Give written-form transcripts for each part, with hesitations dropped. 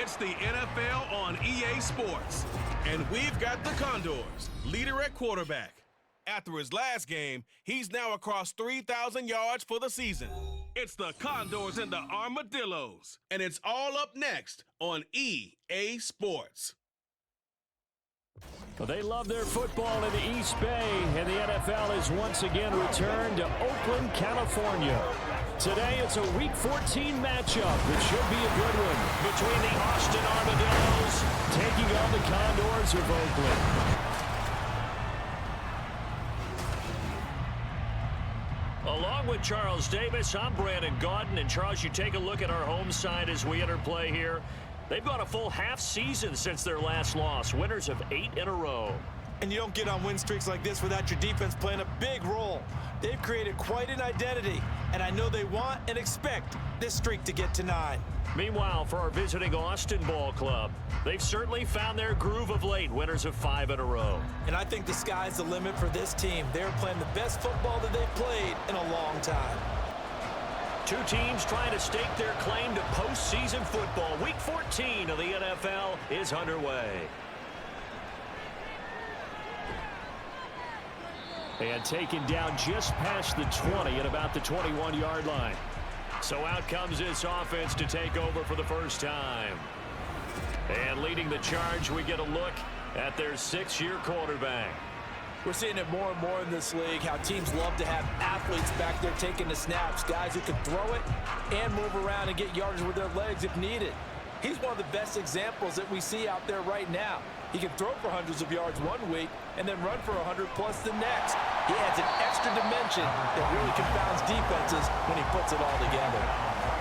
It's the NFL on EA Sports. And we've got the Condors, leader at quarterback. After his last game, he's now across 3,000 yards for the season. It's the Condors and the Armadillos. And it's all up next on EA Sports. Well, they love their football in the East Bay, and the NFL has once again returned to Oakland, California. Today, it's a Week 14 matchup. It should be a good one between the Austin Armadillos taking on the Condors of Oakland. Along with Charles Davis, I'm Brandon Gaudin. And Charles, you take a look at our home side as we enter play here. They've gone a full half season since their last loss, winners of 8 in a row. And you don't get on win streaks like this without your defense playing a big role. They've created quite an identity, and I know they want and expect this streak to get to 9. Meanwhile, for our visiting Austin ball club, they've certainly found their groove of late, winners of 5 in a row. And I think the sky's the limit for this team. They're playing the best football that they've played in a long time. Two teams trying to stake their claim to postseason football. Week 14 of the NFL is underway. And taken down just past the 20 at about the 21-yard line. So out comes this offense to take over for the first time. And leading the charge, we get a look at their 6-year quarterback. We're seeing it more and more in this league, how teams love to have athletes back there taking the snaps, guys who can throw it and move around and get yardage with their legs if needed. He's one of the best examples that we see out there right now. He can throw for hundreds of yards one week and then run for 100-plus the next. He adds an extra dimension that really confounds defenses when he puts it all together.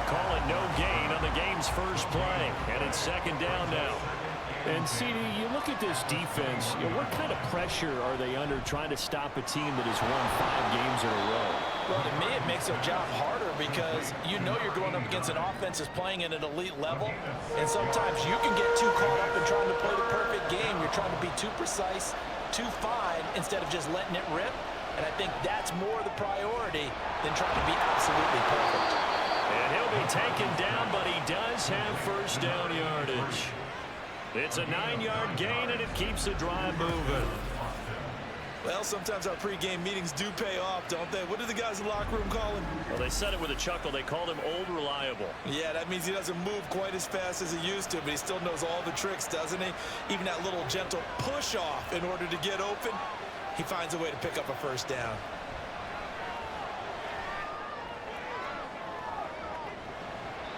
Call it no gain on the game's first play, and it's second down now. And, CD, you look at this defense, what kind of pressure are they under trying to stop a team that has won 5 games in a row? Well, to me, it makes their job harder because you know you're going up against an offense that's playing at an elite level, and sometimes you can get too caught up in trying to play the perfect game. You're trying to be too precise, too fine, instead of just letting it rip, and I think that's more the priority than trying to be absolutely perfect. And he'll be taken down, but he does have first down yardage. It's a 9-yard gain, and it keeps the drive moving. Well, sometimes our pregame meetings do pay off, don't they? What do the guys in the locker room call him? Well, they said it with a chuckle. They called him Old Reliable. Yeah, that means he doesn't move quite as fast as he used to, but he still knows all the tricks, doesn't he? Even that little gentle push-off in order to get open, he finds a way to pick up a first down.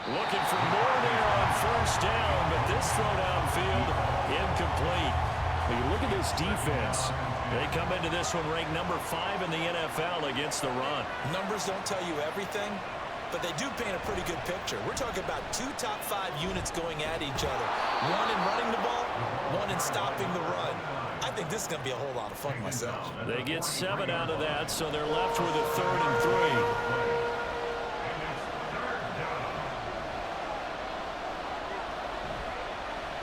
Looking for more there on first down, but this throw downfield, incomplete. When you look at this defense, they come into this one ranked number 5 in the NFL against the run. Numbers don't tell you everything, but they do paint a pretty good picture. We're talking about 2 top 5 units going at each other. One in running the ball, one in stopping the run. I think this is going to be a whole lot of fun myself. They get 7 out of that, so they're left with a 3rd and 3.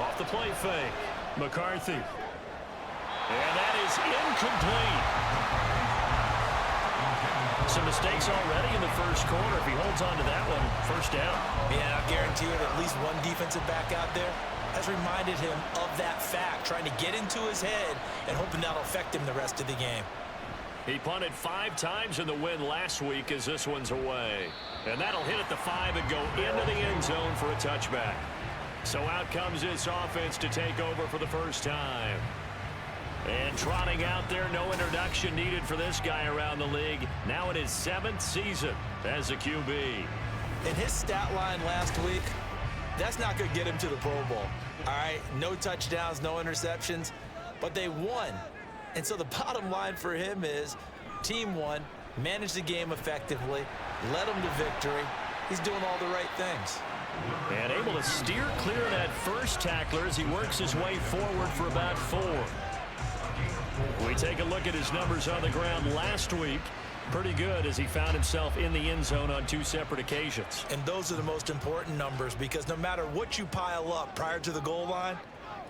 Off the play fake, McCarthy. And that is incomplete. Some mistakes already in the first quarter. If he holds on to that one, first down. Yeah, I guarantee you that at least one defensive back out there has reminded him of that fact, trying to get into his head and hoping that'll affect him the rest of the game. He punted 5 times in the win last week as this one's away. And that'll hit at the 5 and go into the end zone for a touchback. So out comes this offense to take over for the first time. And trotting out there, no introduction needed for this guy around the league. Now in his 7th season as a QB. In his stat line last week, that's not going to get him to the Pro Bowl. All right, no touchdowns, no interceptions, but they won. And so the bottom line for him is team won, managed the game effectively, led them to victory. He's doing all the right things. And able to steer clear of that first tackler as he works his way forward for about 4. We take a look at his numbers on the ground last week. Pretty good as he found himself in the end zone on 2 separate occasions. And those are the most important numbers because no matter what you pile up prior to the goal line,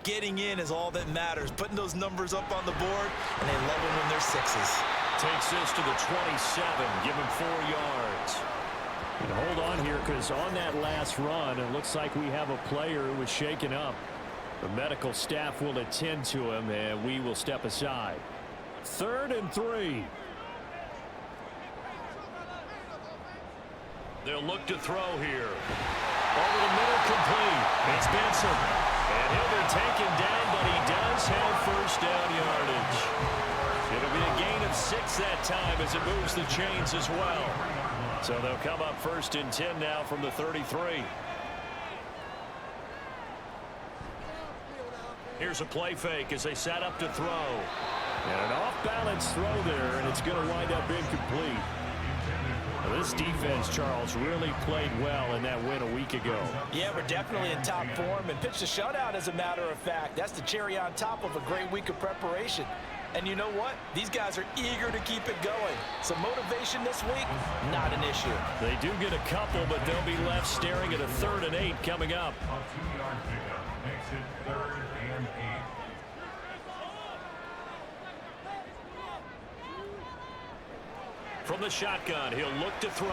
getting in is all that matters. Putting those numbers up on the board, and they love them when they're 6s. Takes this to the 27, give him 4 yards. And hold on here, because on that last run, it looks like we have a player who was shaken up. The medical staff will attend to him, and we will step aside. 3rd and 3. They'll look to throw here. Over the middle, complete. It's Benson. And he'll be taken down, but he does have first down yardage. It'll be a gain of 6 that time as it moves the chains as well. So they'll come up 1st and 10 now from the 33. Here's a play fake as they set up to throw. And an off-balance throw there, and it's going to wind up incomplete. Well, this defense, Charles, really played well in that win a week ago. Yeah, we're definitely in top form and pitched a shutout, as a matter of fact. That's the cherry on top of a great week of preparation. And you know what? These guys are eager to keep it going. So motivation this week, not an issue. They do get a couple, but they'll be left staring at a 3rd and 8 coming up. A 2-yard pickup makes it 3rd and 8. From the shotgun, he'll look to throw.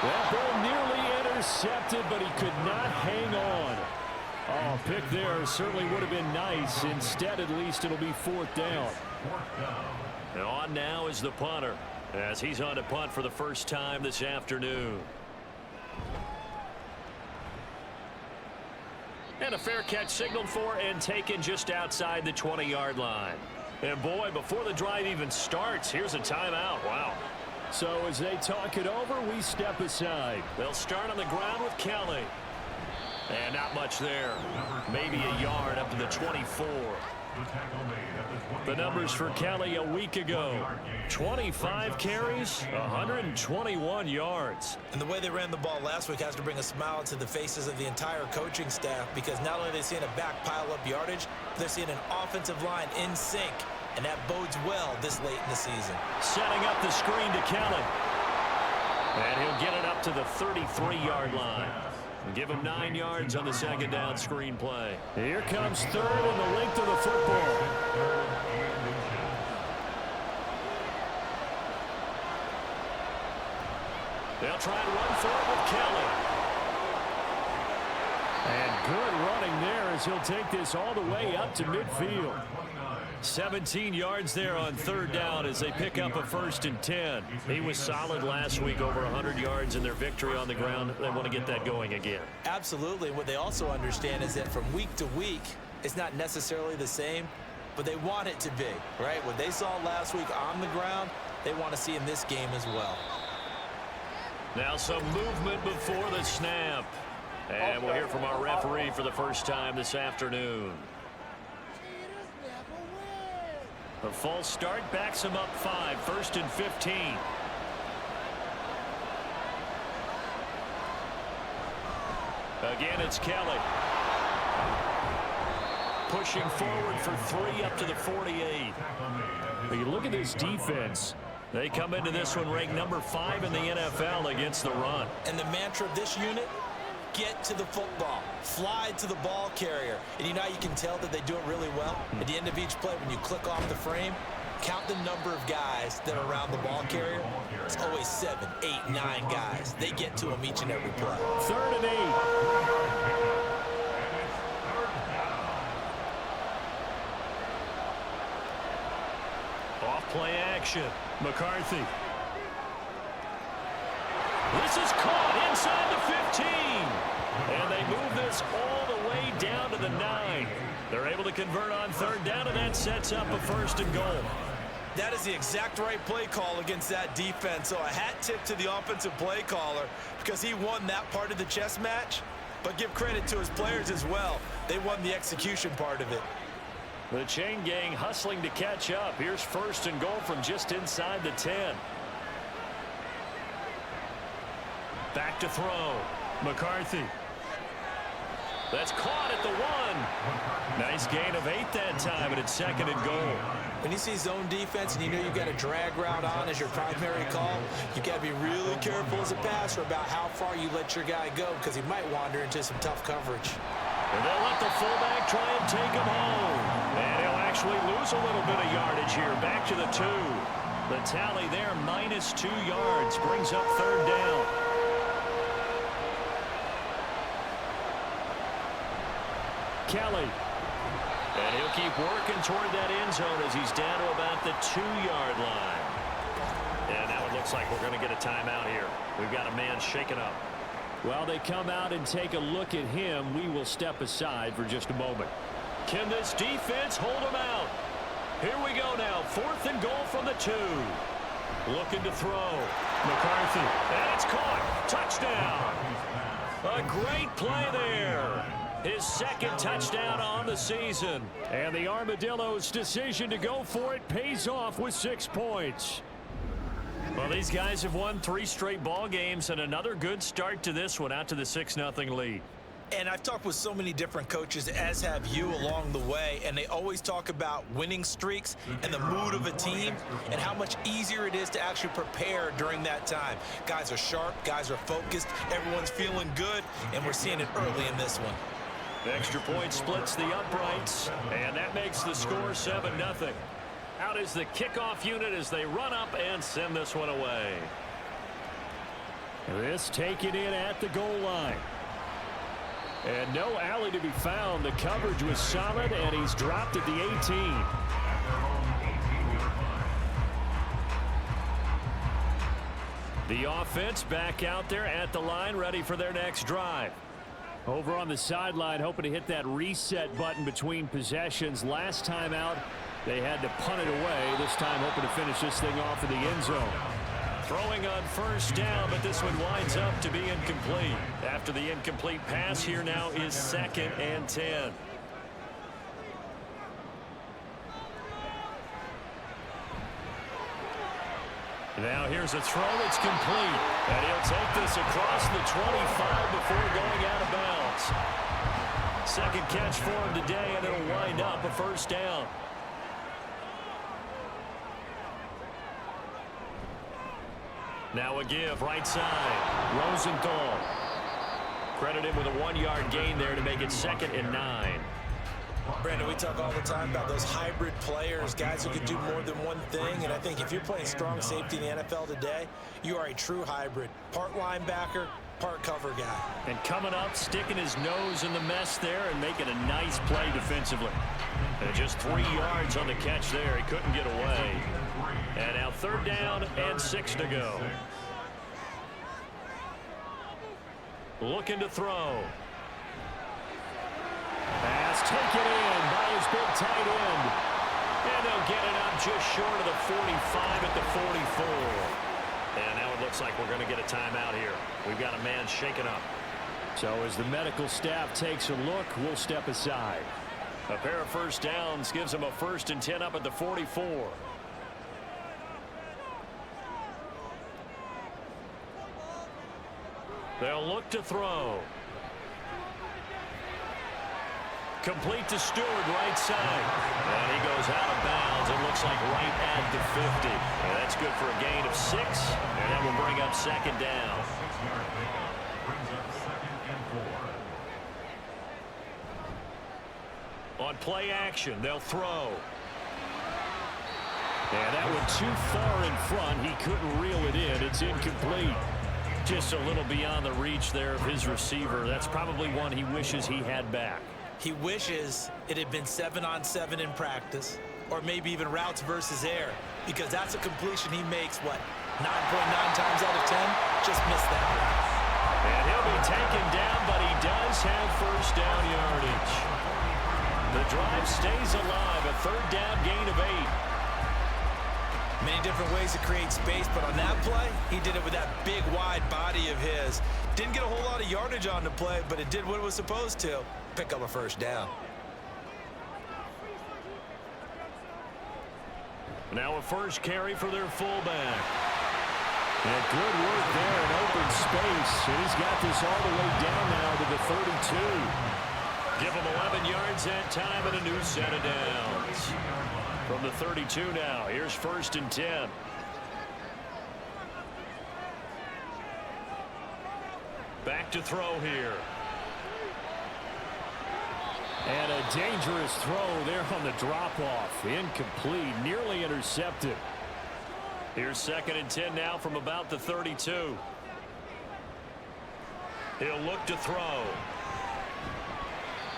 That ball nearly intercepted, but he could not hang on. Oh, pick there certainly would have been nice. Instead, at least it'll be 4th down. And on now is the punter, as he's on to punt for the first time this afternoon. And a fair catch signaled for and taken just outside the 20-yard line. And boy, before the drive even starts, here's a timeout. Wow. So as they talk it over, we step aside. They'll start on the ground with Kelly. And not much there. Maybe a yard up to the 24. The numbers for Kelly a week ago. 25 carries, 121 yards. And the way they ran the ball last week has to bring a smile to the faces of the entire coaching staff, because not only are they seeing a back pile up yardage, they're seeing an offensive line in sync, and that bodes well this late in the season. Setting up the screen to Kelly. And he'll get it up to the 33-yard line. Give him 9 yards on the 2nd down screen play. Here comes 3rd and the length of the football. They'll try and run for it with Kelly. And good running there as he'll take this all the way up to midfield. 17 yards there on 3rd down as they pick up a 1st and 10. He was solid last week, over 100 yards in their victory on the ground. They want to get that going again. Absolutely. What they also understand is that from week to week, it's not necessarily the same, but they want it to be, right? What they saw last week on the ground, they want to see in this game as well. Now some movement before the snap. And we'll hear from our referee for the first time this afternoon. The false start backs him up 5, 1st and 15. Again, it's Kelly. Pushing forward for 3 up to the 48. But you look at this defense. They come into this one ranked number 5 in the NFL against the run. And the mantra of this unit, get to the football, fly to the ball carrier. And you know how you can tell that they do it really well? At the end of each play, when you click off the frame, count the number of guys that are around the ball carrier. It's always 7, 8, 9 guys. They get to them each and every play. 3rd and 8. Off play action. McCarthy. This is caught inside the 15. And they move this all the way down to the 9. They're able to convert on 3rd down, and that sets up a 1st and goal. That is the exact right play call against that defense. So a hat tip to the offensive play caller, because he won that part of the chess match. But give credit to his players as well. They won the execution part of it. The chain gang hustling to catch up. Here's 1st and goal from just inside the 10. Back to throw. McCarthy. That's caught at the 1. Nice gain of 8 that time, and it's 2nd and goal. When you see zone defense and you know you've got a drag route on as your primary call, you've got to be really careful as a passer about how far you let your guy go, because he might wander into some tough coverage. And they'll let the fullback try and take him home. And he'll actually lose a little bit of yardage here. Back to the 2. The tally there, -2 yards, brings up 3rd down. Kelly. And he'll keep working toward that end zone as he's down to about the 2-yard line. And now it looks like we're going to get a timeout here. We've got a man shaken up. Well, they come out and take a look at him. We will step aside for just a moment. Can this defense hold him out? Here we go now. 4th and goal from the 2. Looking to throw. McCarthy. And it's caught. Touchdown. A great play there. His 2nd touchdown on the season. And the Armadillos' decision to go for it pays off with 6 points. Well, these guys have won 3 straight ball games and another good start to this one, out to the 6-0 lead. And I've talked with so many different coaches, as have you, along the way, and they always talk about winning streaks and the mood of a team and how much easier it is to actually prepare during that time. Guys are sharp, guys are focused, everyone's feeling good, and we're seeing it early in this one. Extra point splits the uprights, and that makes the score 7-0. Out is the kickoff unit as they run up and send this one away. This taken in at the goal line. And no alley to be found. The coverage was solid, and he's dropped at the 18. The offense back out there at the line, ready for their next drive. Over on the sideline, hoping to hit that reset button between possessions. Last time out, they had to punt it away. This time hoping to finish this thing off in the end zone. Throwing on 1st down, but this one winds up to be incomplete. After the incomplete pass, here now is 2nd and 10. Now here's a throw that's complete. And he'll take this across the 25 before going out of bounds. 2nd catch for him today, and it'll wind up a 1st down. Now a give, right side. Rosenthal. Credit him with a 1-yard gain there to make it 2nd and 9. Brandon, we talk all the time about those hybrid players, guys who can do more than one thing, and I think if you're playing strong safety in the NFL today, you are a true hybrid. Part linebacker, part cover guy. And coming up, sticking his nose in the mess there and making a nice play defensively. And just 3 yards on the catch there. He couldn't get away. And now 3rd down and 6 to go. Looking to throw. Pass taken in by his big tight end. And they'll get it up just short of the 45 at the 44. And now it looks like we're going to get a timeout here. We've got a man shaken up. So as the medical staff takes a look, we'll step aside. A pair of 1st downs gives them a 1st and 10 up at the 44. They'll look to throw. Complete to Stewart, right side. And he goes out of bounds. It looks like right at the 50. And that's good for a gain of 6. And that will bring up 2nd down. On play action, they'll throw. And that one too far in front. He couldn't reel it in. It's incomplete. Just a little beyond the reach there of his receiver. That's probably one he wishes he had back. He wishes it had been 7-on-7 in practice, or maybe even routes versus air, because that's a completion he makes, 9.9 times out of 10? Just missed that one. And he'll be taken down, but he does have 1st down yardage. The drive stays alive, a 3rd down gain of 8. Many different ways to create space, but on that play, he did it with that big, wide body of his. Didn't get a whole lot of yardage on the play, but it did what it was supposed to. Pick up a 1st down. Now a 1st carry for their fullback. And good work there in open space. And he's got this all the way down now to the 32. Give him 11 yards that time and a new set of downs. From the 32 now, here's 1st and 10. Back to throw here. And a dangerous throw there on the drop-off. Incomplete, nearly intercepted. Here's 2nd and 10 now from about the 32. He'll look to throw.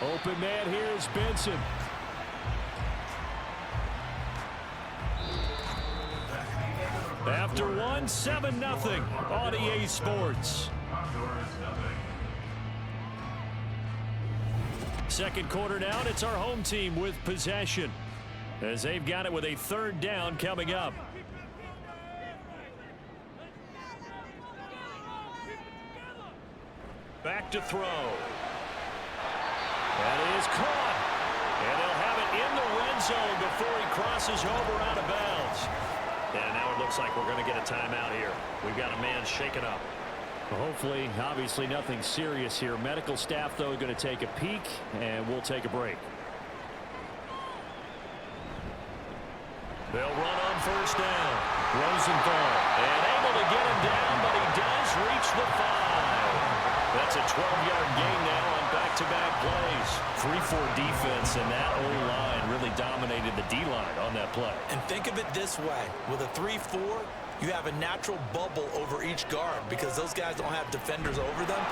Open man here is Benson. After 1, 7-0 on EA Sports. Second quarter down, it's our home team with possession, as they've got it with a 3rd down coming up. Back to throw. That is caught. And they'll have it in the red zone before he crosses over out of bounds. And now it looks like we're going to get a timeout here. We've got a man shaken up. Well, hopefully, obviously nothing serious here. Medical staff, though, going to take a peek, and we'll take a break. They'll run on 1st down. Rosenthal. And able to get him down, but he does reach the 5. That's a 12-yard gain now on back-to-back plays. 3-4 defense, and that O-line really dominated the D-line on that play. And think of it this way. With a 3-4, you have a natural bubble over each guard because those guys don't have defenders over them.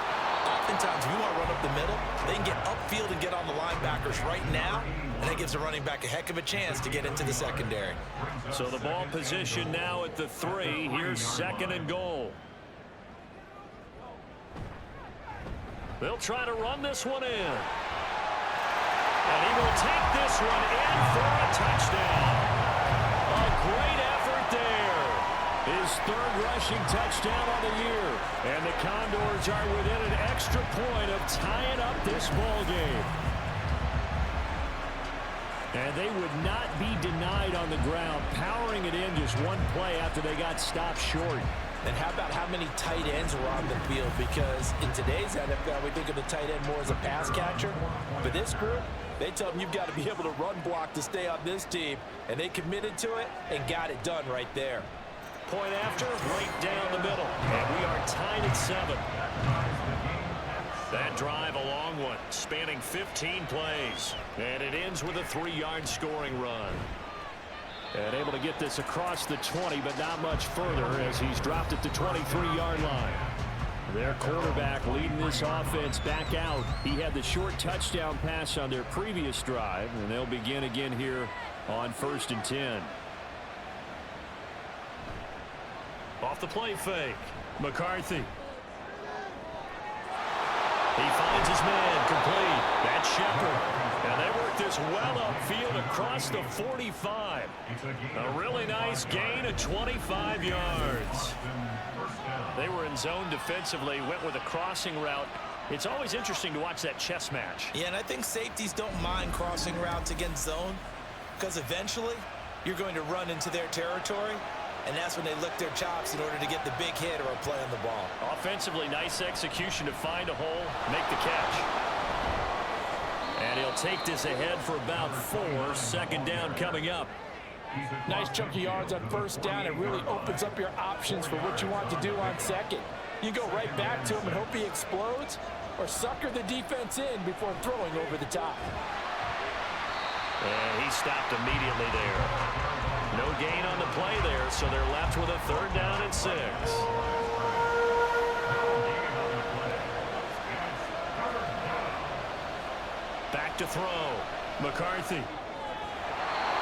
Oftentimes, if you want to run up the middle, they can get upfield and get on the linebackers right now, and that gives the running back a heck of a chance to get into the secondary. So the ball position now at the 3. Here's 2nd and goal. They'll try to run this one in. And he will take this one in for a touchdown. A great effort there. His 3rd rushing touchdown on the year. And the Condors are within an extra point of tying up this ball game. And they would not be denied on the ground, powering it in just one play after they got stopped short. And how about how many tight ends were on the field? Because in today's NFL, we think of the tight end more as a pass catcher. But this group, they tell them you've got to be able to run block to stay on this team. And they committed to it and got it done right there. Point after, right down the middle. And we are tied at 7. That drive, a long one, spanning 15 plays. And it ends with a 3-yard scoring run. And able to get this across the 20, but not much further as he's dropped at the 23-yard line. Their quarterback leading this offense back out. He had the short touchdown pass on their previous drive, and they'll begin again here on 1st and 10. Off the play fake. McCarthy. He finds his man complete. That's Shepard. And they work this well upfield across the 45. A really nice gain of 25 yards. They were in zone defensively, went with a crossing route. It's always interesting to watch that chess match. Yeah, and I think safeties don't mind crossing routes against zone because eventually you're going to run into their territory, and that's when they lick their chops in order to get the big hit or a play on the ball. Offensively, nice execution to find a hole, make the catch. And he'll take this ahead for about 4. 2nd down coming up. Nice chunk of yards on 1st down. It really opens up your options for what you want to do on 2nd. You go right back to him and hope he explodes, or sucker the defense in before throwing over the top. And he stopped immediately there. No gain on the play there, so they're left with a 3rd down and 6. Back to throw. McCarthy.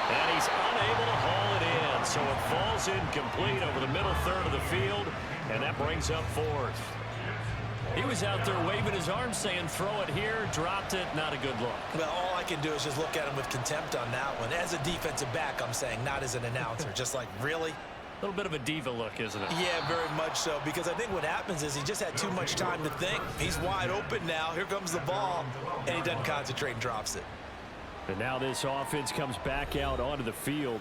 And he's unable to haul it in, so it falls incomplete over the middle 3rd of the field, and that brings up 4th. He was out there waving his arms saying, throw it here, dropped it, not a good look. Well, all I can do is just look at him with contempt on that one. As a defensive back, I'm saying, not as an announcer. Just like, really? A little bit of a diva look, isn't it? Yeah, very much so, because I think what happens is he just had too much time to think. He's wide open now. Here comes the ball, and he doesn't concentrate and drops it. And now this offense comes back out onto the field.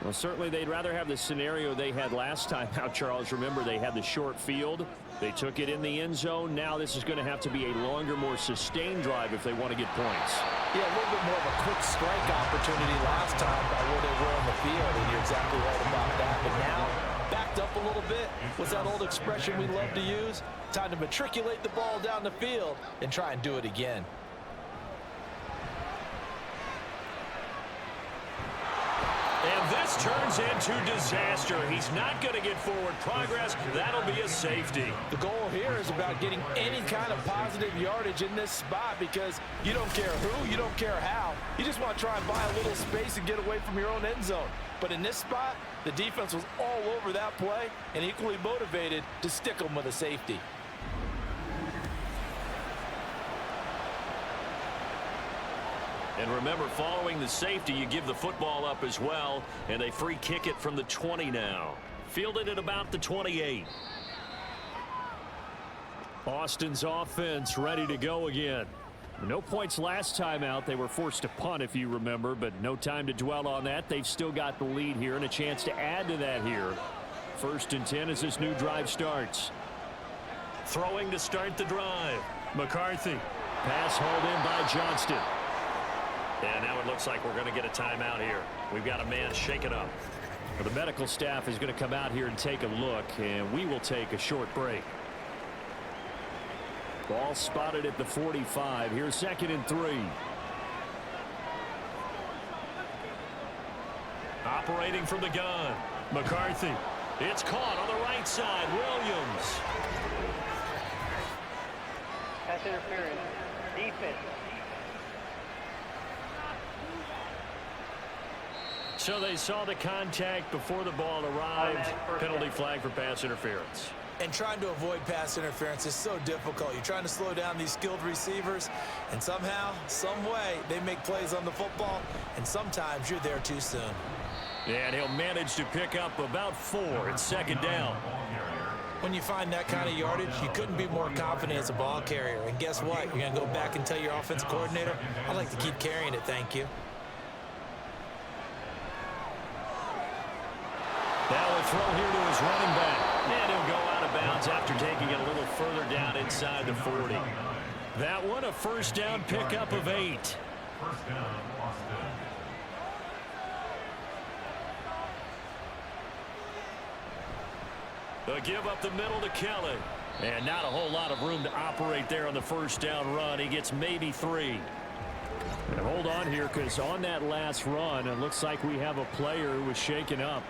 Well, certainly they'd rather have the scenario they had last time out, Charles. Remember, they had the short field. They took it in the end zone. Now this is going to have to be a longer, more sustained drive if they want to get points. Yeah, a little bit more of a quick strike opportunity last time by where they were on the field, and you're exactly right about that. But now, backed up a little bit. What's that old expression we love to use? Time to matriculate the ball down the field and try and do it again. And this turns into disaster. He's not going to get forward progress. That'll be a safety. The goal here is about getting any kind of positive yardage in this spot because you don't care who, you don't care how. You just want to try and buy a little space and get away from your own end zone. But in this spot, the defense was all over that play and equally motivated to stick them with a safety. And remember, following the safety, you give the football up as well, and they free kick it from the 20 now. Fielded at about the 28. Austin's offense ready to go again. No points last time out. They were forced to punt, if you remember, but no time to dwell on that. They've still got the lead here and a chance to add to that here. 1st and 10 as this new drive starts. Throwing to start the drive. McCarthy. Pass hauled in by Johnston. And now it looks like we're going to get a timeout here. We've got a man shaken up. Well, the medical staff is going to come out here and take a look, and we will take a short break. Ball spotted at the 45. Here's 2nd and 3. Operating from the gun. McCarthy. It's caught on the right side. Williams. Pass interference. Defense. So they saw the contact before the ball arrived. Penalty flag for pass interference. And trying to avoid pass interference is so difficult. You're trying to slow down these skilled receivers, and somehow, some way, they make plays on the football, and sometimes you're there too soon. And he'll manage to pick up about 4. It's 2nd down. When you find that kind of yardage, you couldn't be more confident as a ball carrier. And guess what? You're going to go back and tell your offensive coordinator, I'd like to keep carrying it, thank you. Now a throw here to his running back. And he'll go out of bounds after taking it a little further down inside the 40. That one a 1st down pickup of 8. 1st down, Austin. The give up the middle to Kelly. And not a whole lot of room to operate there on the 1st down run. He gets maybe 3. And hold on here, because on that last run, it looks like we have a player who was shaken up.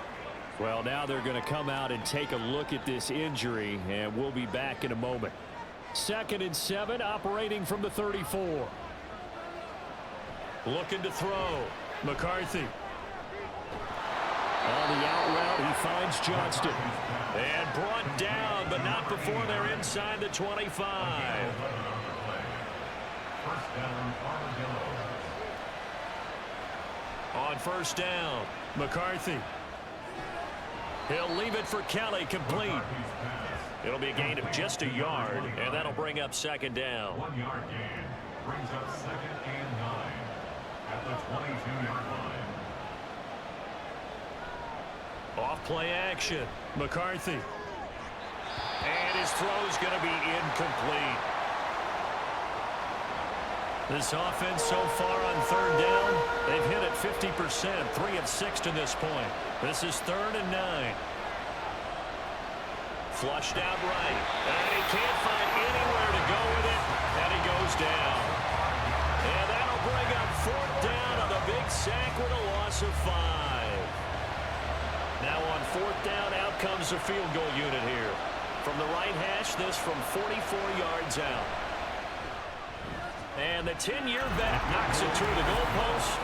Well, now they're going to come out and take a look at this injury, and we'll be back in a moment. 2nd and 7, operating from the 34. Looking to throw. McCarthy. On the out route, he finds Johnston. And brought down, but not before they're inside the 25. 1st down, Armadillos. On 1st down, McCarthy. He'll leave it for Kelly, complete. It'll be a gain of just a yard, and that'll bring up 2nd down. 1-yard gain brings up 2nd and 9 at the 22-yard line. Off play action. McCarthy. And his throw's going to be incomplete. This offense so far on 3rd down, they've hit it 50%, 3 of 6 to this point. This is 3rd and 9. Flushed out right. And he can't find anywhere to go with it, and he goes down. And that'll bring up 4th down on the big sack with a loss of 5. Now on 4th down, out comes the field goal unit here. From the right hash, this from 44 yards out. And the 10-year vet knocks it through the goalpost.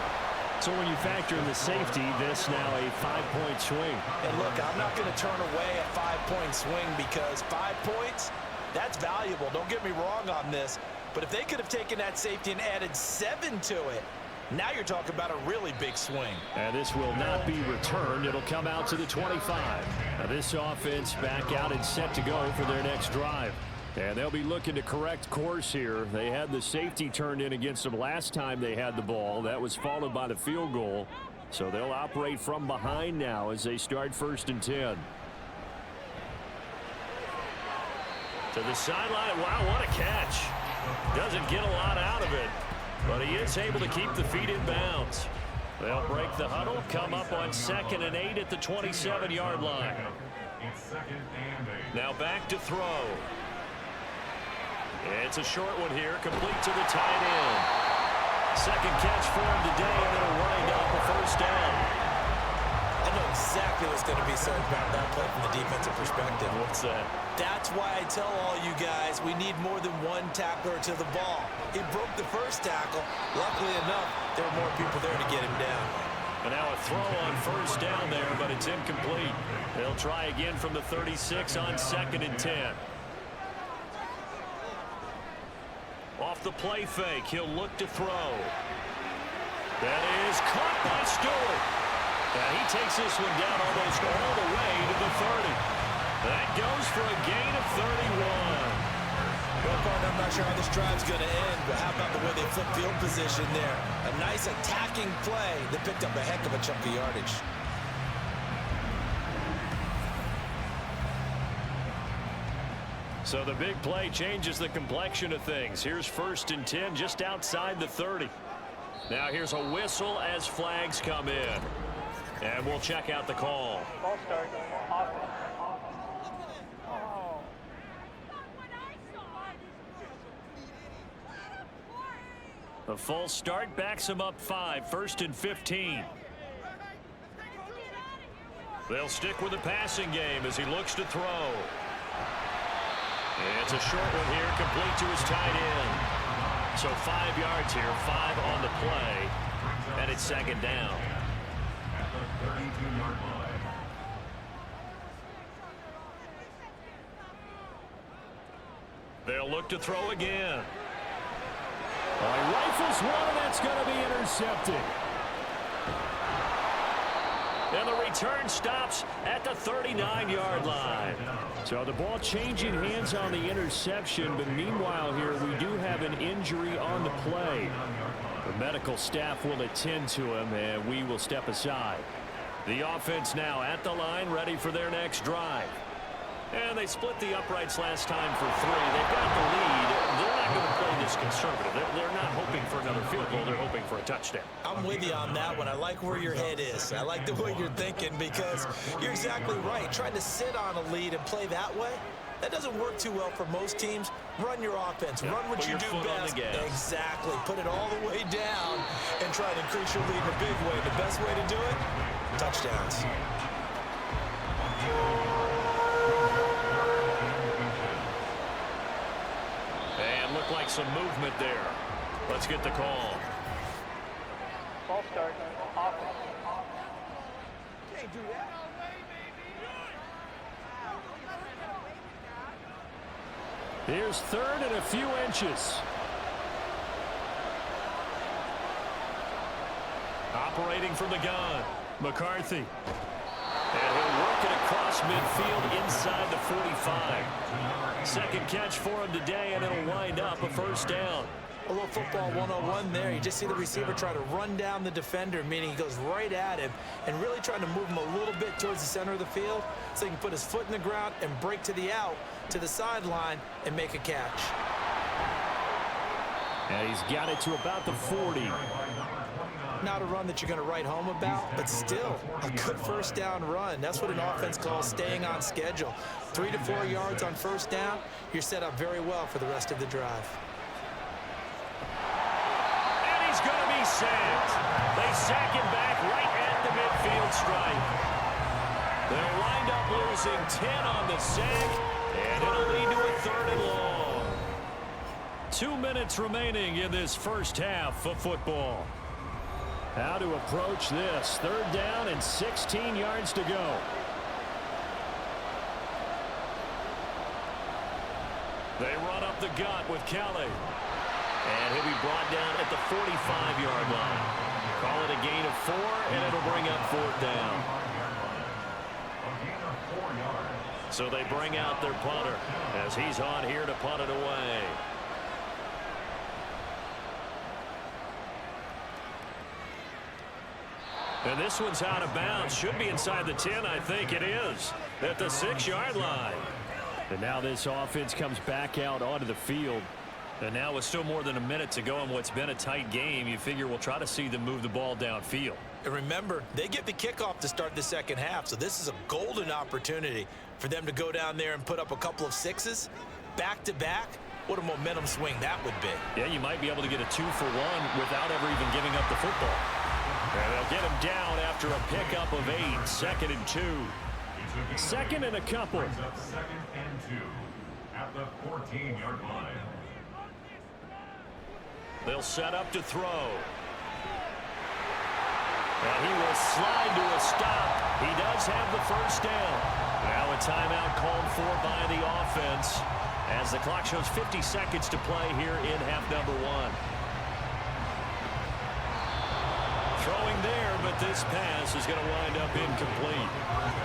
So when you factor in the safety, this now a 5-point swing. And look, I'm not going to turn away a 5-point swing because 5 points, that's valuable. Don't get me wrong on this. But if they could have taken that safety and added 7 to it, now you're talking about a really big swing. And this will not be returned. It'll come out to the 25. Now this offense back out and set to go for their next drive. And they'll be looking to correct course here. They had the safety turned in against them last time they had the ball. That was followed by the field goal. So they'll operate from behind now as they start 1st and 10. To the sideline. Wow, what a catch. Doesn't get a lot out of it, but he is able to keep the feet in bounds. They'll break the huddle, come up on 2nd and 8 at the 27-yard line. It's 2nd and 8. Now back to throw. It's a short one here, complete to the tight end. Second catch for him today, and it'll wind up a 1st down. exactly what's going to be said about that play from the defensive perspective. What's that? That's why I tell all you guys we need more than one tackler to the ball. He broke the first tackle. Luckily enough, there were more people there to get him down. And now a throw on first down there, but it's incomplete. They'll try again from the 36 on 2nd and 10. Off the play fake, he'll look to throw. That is caught by Stewart. And he takes this one down almost all the way to the 30. That goes for a gain of 31. Well, partner, I'm not sure how this drive's going to end, but how about the way they flip field position there? A nice attacking play that picked up a heck of a chunk of yardage. So the big play changes the complexion of things. Here's 1st and 10 just outside the 30. Now here's a whistle as flags come in. And we'll check out the call. Ball start. Offense. The false start backs him up 5, 1st and 15. They'll stick with the passing game as he looks to throw. It's a short one here, complete to his tight end. So 5 yards here, 5 on the play, and it's 2nd down. At the 32-yard line. They'll look to throw again. Rifles one, and that's going to be intercepted. And the return stops at the 39-yard line. So the ball changing hands on the interception, but meanwhile here we do have an injury on the play. The medical staff will attend to him, and we will step aside. The offense now at the line, ready for their next drive. And they split the uprights last time for 3. They've got the lead. They're not going to play this conservative. They're not hoping for another field goal. They're hoping for a touchdown. I'm with you on that one. I like where your head is. I like the way you're thinking because you're exactly right. Trying to sit on a lead and play that way, that doesn't work too well for most teams. Run your offense. Run what you do best. Exactly. Put it all the way down and try to increase your lead in a big way. The best way to do it, touchdowns. And looked like some movement there. Let's get the call. Ball start. Offense. Can't do that. Here's 3rd and a few inches. Operating from the gun, McCarthy. And he'll work it across midfield inside the 45. 2nd catch for him today, and it'll wind up a 1st down. A little football 101 there. You just see the receiver try to run down the defender, meaning he goes right at him and really trying to move him a little bit towards the center of the field so he can put his foot in the ground and break to the out, to the sideline, and make a catch. And he's got it to about the 40. Not a run that you're going to write home about, but still a good 1st down run. That's what an offense calls staying on schedule. 3 to 4 yards on 1st down, you're set up very well for the rest of the drive. And he's going to be sacked. They sack him back right at the midfield stripe. They'll wind up losing 10 on the sack, and it'll lead to a 3rd and long. 2 minutes remaining in this first half of football. How to approach this. 3rd down and 16 yards to go. They run up the gut with Kelly. And he'll be brought down at the 45-yard line. Call it a gain of 4, and it'll bring up 4th down. So they bring out their punter as he's on here to punt it away. And this one's out of bounds. Should be inside the 10, I think it is. At the 6-yard line. And now this offense comes back out onto the field. And now with still more than a minute to go in what's been a tight game, you figure we'll try to see them move the ball downfield. And remember, they get the kickoff to start the 2nd half, so this is a golden opportunity for them to go down there and put up a couple of 6s back-to-back. What a momentum swing that would be. Yeah, you might be able to get a 2-for-1 without ever even giving up the football. And they'll get him down after a pickup of 8, 2nd and 2. Second and a couple. Brings up 2nd and 2 at the 14-yard line. They'll set up to throw. And he will slide to a stop. He does have the first down. Now a timeout called for by the offense as the clock shows 50 seconds to play here in half number 1. Throwing there, but this pass is going to wind up incomplete.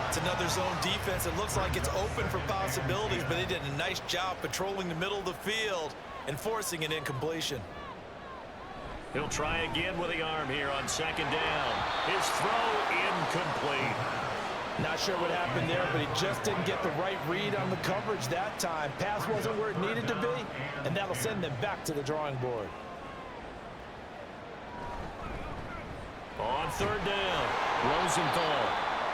It's another zone defense. It looks like it's open for possibilities, but they did a nice job patrolling the middle of the field and forcing an incompletion. He'll try again with the arm here on 2nd down. His throw incomplete. Not sure what happened there, but he just didn't get the right read on the coverage that time. Pass wasn't where it needed to be, and that'll send them back to the drawing board. On 3rd down, Rosenthal.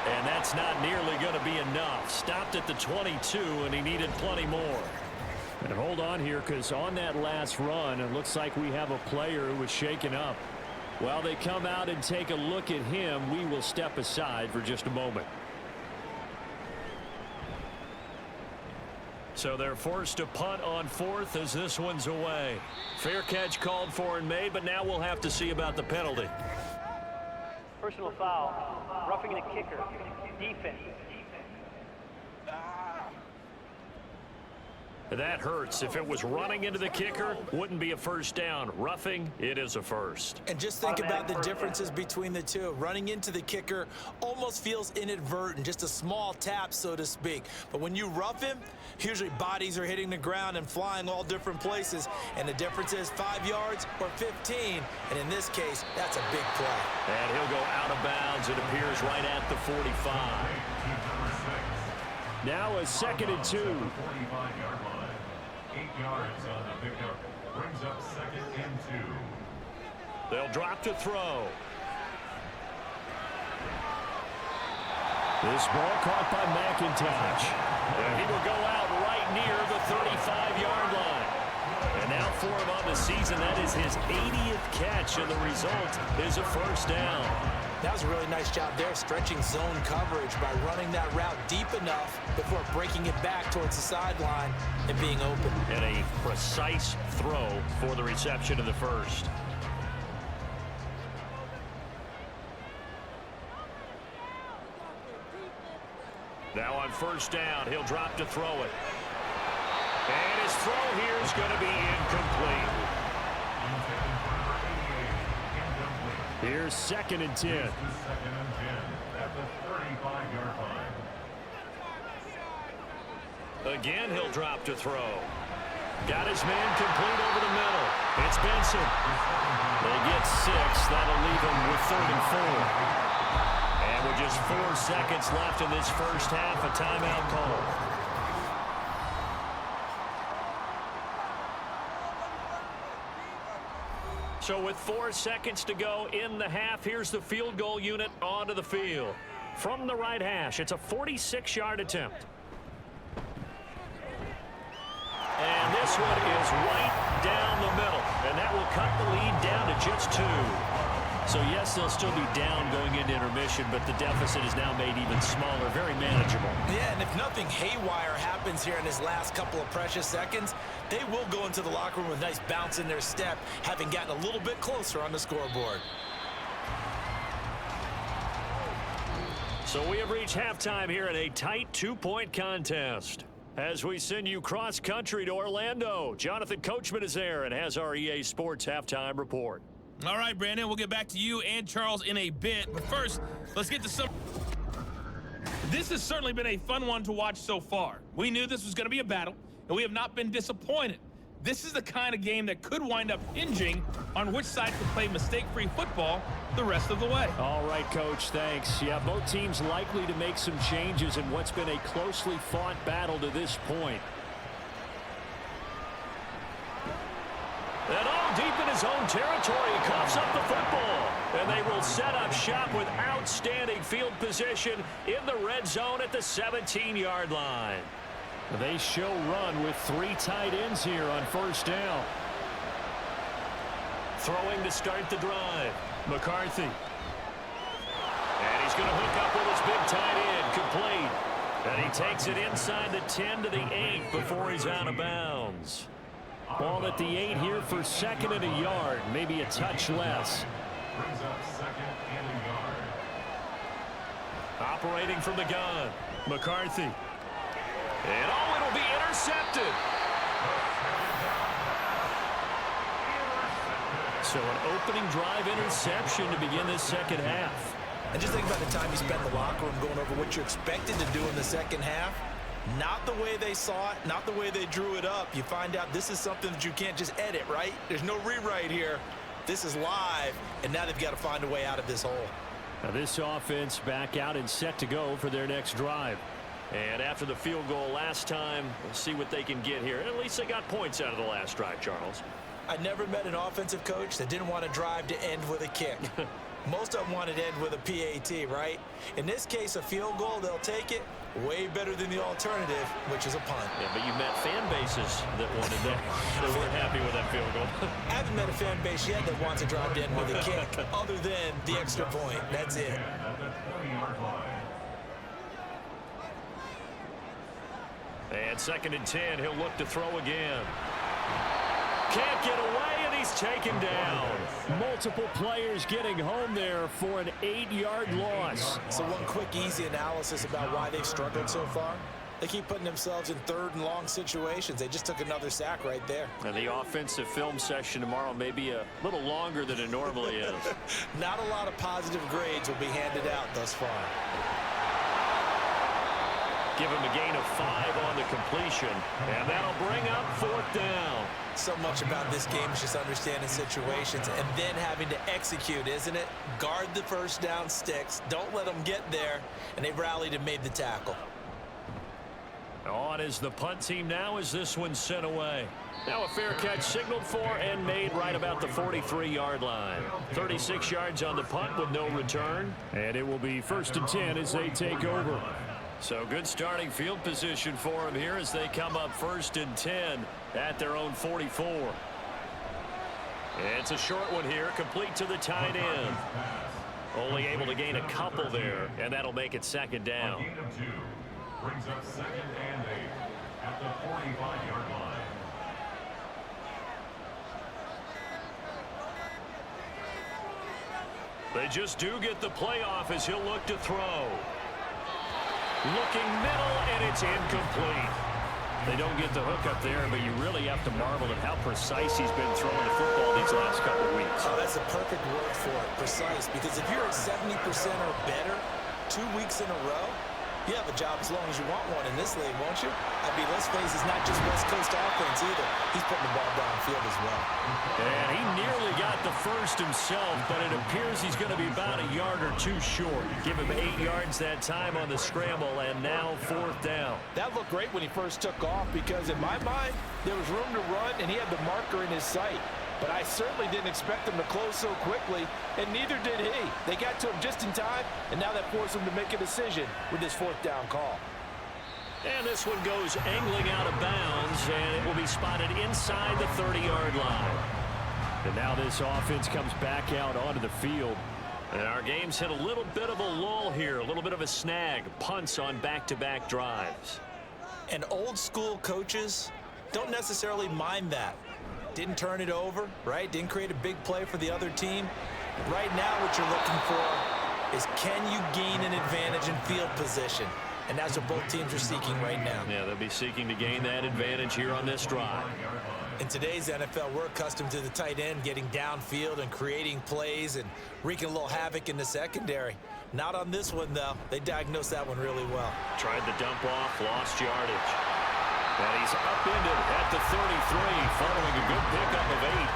And that's not nearly going to be enough. Stopped at the 22, and he needed plenty more. And hold on here, because on that last run, it looks like we have a player who was shaken up. While they come out and take a look at him, we will step aside for just a moment. So they're forced to punt on 4th as this one's away. Fair catch called for and made, but now we'll have to see about the penalty. Personal foul. Roughing the kicker. Defense. That hurts. If it was running into the kicker, wouldn't be a first down. Roughing, it is a first. And just think about the differences between the two. Running into the kicker almost feels inadvertent, just a small tap, so to speak. But when you rough him, usually bodies are hitting the ground and flying all different places. And the difference is 5 yards or 15. And in this case, that's a big play. And he'll go out of bounds. It appears right at the 45. Now a 2nd and 2. 45-yard line. 8 yards on the pickup. Brings up 2nd and 2. They'll drop to throw. This ball caught by McIntosh. And he will go out right near the 35-yard line. And now for him on the season, that is his 80th catch, and the result is a first down. That was a really nice job there, stretching zone coverage by running that route deep enough before breaking it back towards the sideline and being open. And a precise throw for the reception of the first. Now on 1st down, he'll drop to throw it. And his throw here is going to be incomplete. Here's 2nd and 10. This is 2nd and 10 at the 35-yard line. Again, he'll drop to throw. Got his man complete over the middle. It's Benson. They get 6. That'll leave him with 3rd and 4. And with just 4 seconds left in this first half, a timeout call. So with 4 seconds to go in the half, here's the field goal unit onto the field. From the right hash, it's a 46-yard attempt. And this one is right down the middle. And that will cut the lead down to just 2. So yes, they'll still be down going into intermission, but the deficit is now made even smaller, very manageable. Yeah, and if nothing haywire happens here in his last couple of precious seconds, they will go into the locker room with a nice bounce in their step, having gotten a little bit closer on the scoreboard. So we have reached halftime here in a tight 2-point contest. As we send you cross-country to Orlando, Jonathan Coachman is there and has our EA Sports halftime report. All right, Brandon, we'll get back to you and Charles in a bit. But first, let's get to some... This has certainly been a fun one to watch so far. We knew this was going to be a battle, and we have not been disappointed. This is the kind of game that could wind up hinging on which side can play mistake-free football the rest of the way. All right, Coach, thanks. Yeah, both teams likely to make some changes in what's been a closely fought battle to this point. And all deep in his own territory, he coughs up the football. And they will set up shop with outstanding field position in the red zone at the 17-yard line. They show run with 3 tight ends here on 1st down. Throwing to start the drive. McCarthy. He's going to hook up with his big tight end, complete. And he takes it inside the 10 to the 8 before he's out of bounds. Ball at the 8 here for second and a yard, maybe a touch less. Brings up second and a yard. Operating from the gun, McCarthy. And it'll be intercepted. So an opening drive interception to begin this second half. And just think about the time you spent in the locker room going over what you expected to do in the second half. Not the way they saw it, not the way they drew it up. You find out this is something that you can't just edit, right? There's no rewrite here. This is live, and now they've got to find a way out of this hole. Now this offense back out and set to go for their next drive. And after the field goal last time, we'll see what they can get here. At least they got points out of the last drive, Charles. I never met an offensive coach that didn't want to drive to end with a kick. Most of them wanted to end with a PAT, right? In this case, a field goal, they'll take it. Way better than the alternative, which is a punt. Yeah, but you met fan bases that wanted that. They weren't happy with that field goal. I haven't met a fan base yet that wants to drive to end with a kick, other than the extra point. That's it. At the 20-yard line. And second and 10, he'll look to throw again. Can't get away, and he's taken down. Multiple players getting home there for an 8-yard loss. So one quick, easy analysis about why they've struggled so far. They keep putting themselves in third and long situations. They just took another sack right there. And the offensive film session tomorrow may be a little longer than it normally is. Not a lot of positive grades will be handed out thus far. Give him a gain of 5 on the completion, and that'll bring up fourth down. So much about this game is just understanding situations and then having to execute, isn't it? Guard the first down sticks. Don't let them get there. And they rallied and made the tackle. On is the punt team now as this one's sent away. Now a fair catch signaled for and made right about the 43-yard line. 36 yards on the punt with no return. And it will be first and 10 as they take over. So good starting field position for them here as they come up first and 10 at their own 44. It's a short one here, complete to the tight end. Only able to gain a couple there, and that'll make it second down. A gain of 2. Brings up second and 8 at the 45-yard line. They just do get the playoff as he'll look to throw. Looking middle, and it's incomplete. They don't get the hook up there, but you really have to marvel at how precise he's been throwing the football these last couple of weeks. Oh, that's a perfect word for it, precise. Because if you're at 70% or better 2 weeks in a row, you have a job as long as you want one in this league, won't you? I mean, let's face it, it's not just West Coast offense either. He's putting the ball downfield as well. And he nearly got the first himself, but it appears he's going to be about a yard or 2 short. Give him 8 yards that time on the scramble, and now fourth down. That looked great when he first took off because in my mind, there was room to run, and he had the marker in his sight. But I certainly didn't expect him to close so quickly, and neither did he. They got to him just in time, and now that forced him to make a decision with this fourth down call. And this one goes angling out of bounds, and it will be spotted inside the 30-yard line. And now this offense comes back out onto the field. And our game's hit a little bit of a lull here, a little bit of a snag. Punts on back-to-back drives. And old school coaches don't necessarily mind that. Didn't turn it over, right? Didn't create a big play for the other team. Right now what you're looking for is can you gain an advantage in field position? And that's what both teams are seeking right now. Yeah, they'll be seeking to gain that advantage here on this drive. In today's NFL, we're accustomed to the tight end getting downfield and creating plays and wreaking a little havoc in the secondary. Not on this one, though. They diagnosed that one really well. Tried the dump off, lost yardage. And he's upended at the 33, following a good pickup of 8.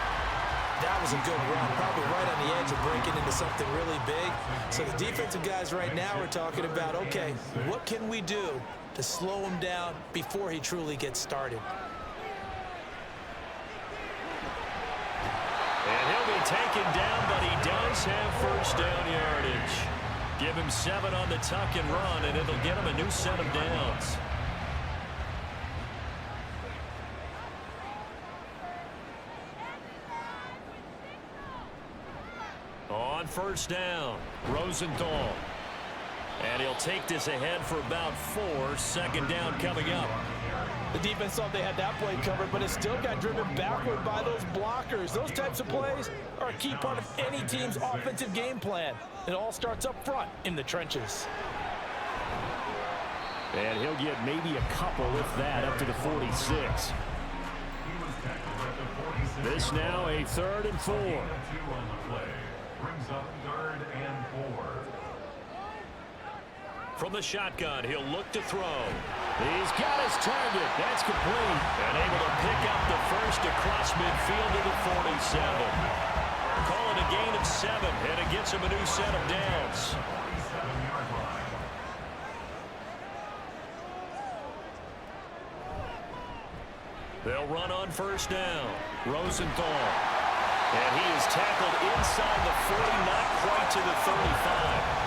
That was a good run, probably right on the edge of breaking into something really big. So the defensive guys right now are talking about, okay, what can we do to slow him down before he truly gets started? And he'll be taken down, but he does have first down yardage. Give him 7 on the tuck and run, and it'll get him a new set of downs. On first down, Rosenthal. And he'll take this ahead for about 4. Second down coming up. The defense thought they had that play covered, but it still got driven backward by those blockers. Those types of plays are a key part of any team's offensive game plan. It all starts up front in the trenches. And he'll get maybe a couple, if that, up to the 46. This now a 3rd and 4. Brings up 3rd and 4. From the shotgun, he'll look to throw. He's got his target. That's complete. And able to pick up the first across midfield to the 47. Call it a gain of 7, and it gets him a new set of downs. They'll run on first down. Rosenthal. And he is tackled inside the 40, not quite to the 35.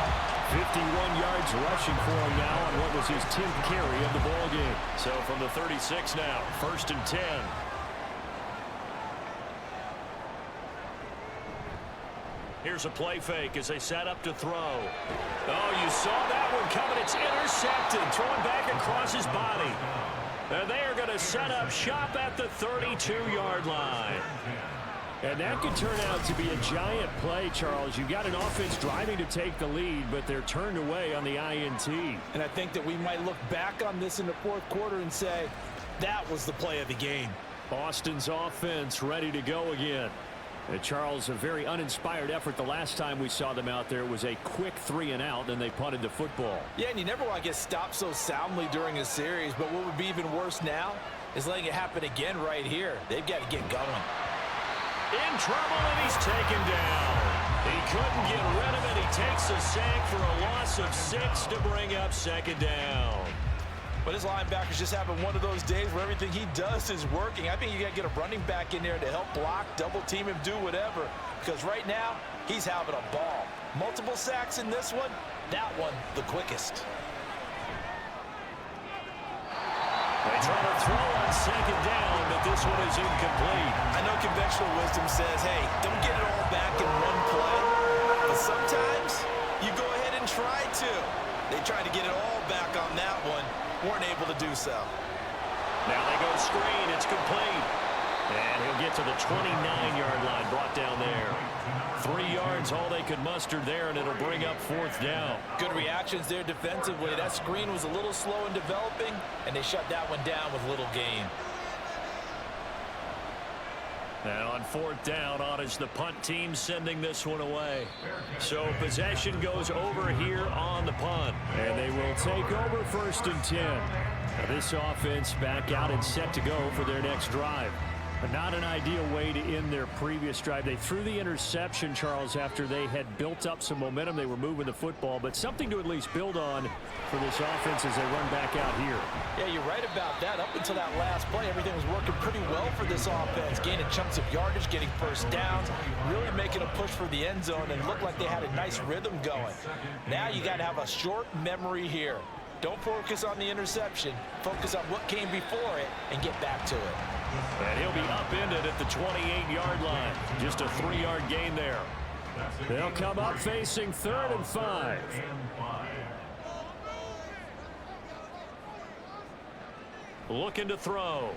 51 yards rushing for him now on what was his 10th carry of the ball game. So from the 36 now, 1st and 10. Here's a play fake as they set up to throw. Oh, you saw that one coming. It's intercepted. Throwing back across his body. And they are going to set up shop at the 32-yard line. And that could turn out to be a giant play, Charles. You've got an offense driving to take the lead, but they're turned away on the INT. And I think that we might look back on this in the 4th quarter and say, that was the play of the game. Boston's offense ready to go again. Charles, a very uninspired effort the last time we saw them out there. It was a quick 3 and out, and they punted the football. Yeah, and you never want to get stopped so soundly during a series, but what would be even worse now is letting it happen again right here. They've got to get going. In trouble, and he's taken down. He couldn't get rid of it. He takes a sack for a loss of 6 to bring up 2nd down. But his linebackers just having one of those days where everything he does is working. I think you got to get a running back in there to help block, double team him, do whatever. Because right now, he's having a ball. Multiple sacks in this one, that one the quickest. They try to throw on 2nd down, but this one is incomplete. I know conventional wisdom says, hey, don't get it all back in one play. But sometimes you go ahead and try to. They tried to get it all back on that one. Weren't able to do so. Now they go screen. It's complete. And he'll get to the 29-yard line, brought down there. 3 yards, all they could muster there, and it'll bring up 4th down. Good reactions there defensively. That screen was a little slow in developing, and they shut that one down with little gain. And on 4th down, on is the punt team sending this one away. So possession goes over here on the punt. And they will take over 1st and 10. Now this offense back out and set to go for their next drive. But not an ideal way to end their previous drive. They threw the interception, Charles, after they had built up some momentum. They were moving the football, but something to at least build on for this offense as they run back out here. Yeah, you're right about that. Up until that last play, everything was working pretty well for this offense, gaining chunks of yardage, getting first downs, really making a push for the end zone, and looked like they had a nice rhythm going. Now you got to have a short memory here. Don't focus on the interception. Focus on what came before it and get back to it. And he'll be upended at the 28-yard line. Just a 3-yard gain there. They'll come up facing 3rd and 5. Looking to throw.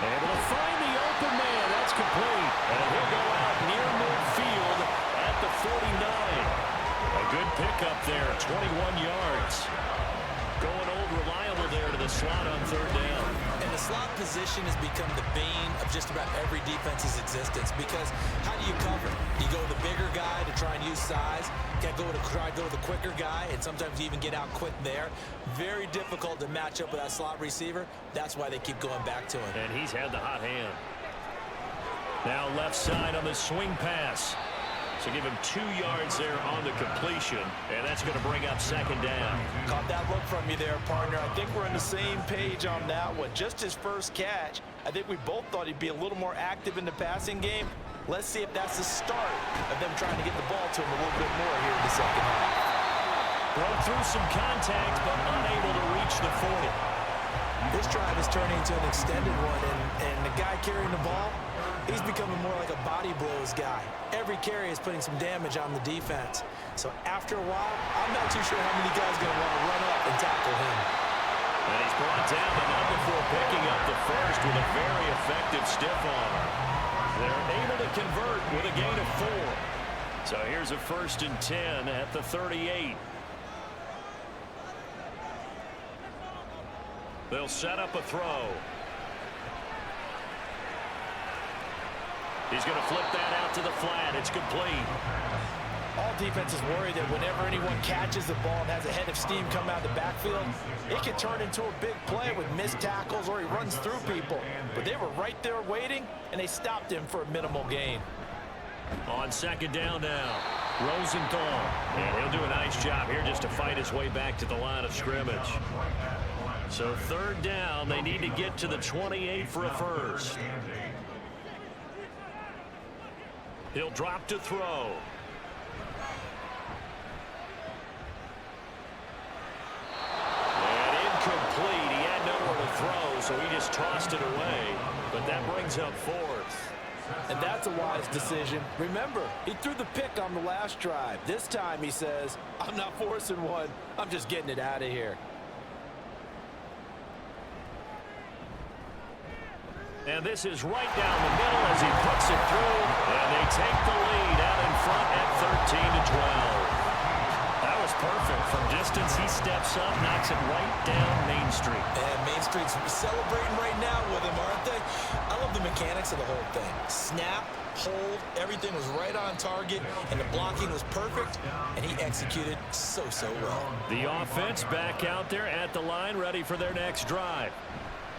Able to find the open man. That's complete. And he'll go out near midfield at the 49. A good pickup there, 21 yards. Going old reliable there to the slot on 3rd down. And the slot position has become the bane of just about every defense's existence, because how do you cover? Do you go with the bigger guy to try and use size? You can't go with the quicker guy, and sometimes you even get out quick there. Very difficult to match up with that slot receiver. That's why they keep going back to him. And he's had the hot hand. Now left side on the swing pass. So give him 2 yards there on the completion, and that's going to bring up 2nd down. Caught that look from you there, partner. I think we're on the same page on that one. Just his first catch. I think we both thought he'd be a little more active in the passing game. Let's see if that's the start of them trying to get the ball to him a little bit more here in the 2nd half. Broke through some contact, but unable to reach the 40. This drive is turning into an extended one, and the guy carrying the ball, he's becoming more like a body blows guy. Every carry is putting some damage on the defense. So after a while, I'm not too sure how many guys are going to want to run up and tackle him. And he's brought down the number before picking up the first with a very effective stiff arm. They're able to convert with a gain of 4. So here's a 1st and 10 at the 38. They'll set up a throw. He's going to flip that out to the flat. It's complete. All defenses worry that whenever anyone catches the ball and has a head of steam come out of the backfield, it can turn into a big play with missed tackles or he runs through people. But they were right there waiting, and they stopped him for a minimal gain. On 2nd down now, Rosenthal. And he'll do a nice job here just to fight his way back to the line of scrimmage. So 3rd down, they need to get to the 28 for a first. He'll drop to throw. And incomplete. He had nowhere to throw, so he just tossed it away. But that brings up 4th. And that's a wise decision. Remember, he threw the pick on the last drive. This time he says, I'm not forcing one. I'm just getting it out of here. And this is right down the middle as he puts it through. And they take the lead out in front at 13-12. That was perfect. From distance, he steps up, knocks it right down Main Street. And Main Street's celebrating right now with him, aren't they? I love the mechanics of the whole thing. Snap, hold, everything was right on target, and the blocking was perfect, and he executed so well. The offense back out there at the line, ready for their next drive.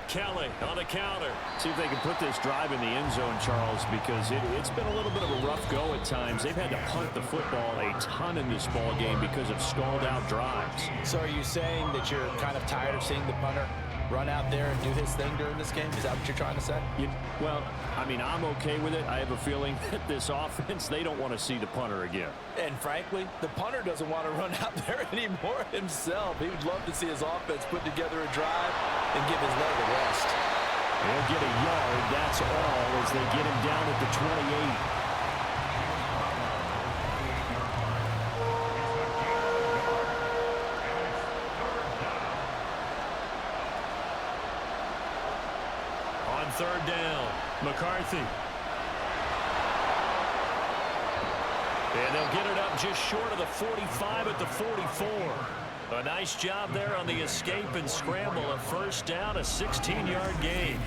Kelly on the counter. See if they can put this drive in the end zone, Charles, because it's been a little bit of a rough go at times. They've had to punt the football a ton in this ball game because of stalled out drives. So are you saying that you're kind of tired of seeing the punter run out there and do his thing during this game? Is that what you're trying to say? Well, I mean, I'm okay with it. I have a feeling that this offense, they don't want to see the punter again. And frankly, the punter doesn't want to run out there anymore himself. He would love to see his offense put together a drive and give his leg a rest. They'll get a yard, that's all, as they get him down at the 28. On 3rd down, McCarthy. And they'll get it up just short of the 45 at the 44. A nice job there on the escape and scramble. A 1st down, a 16-yard gain.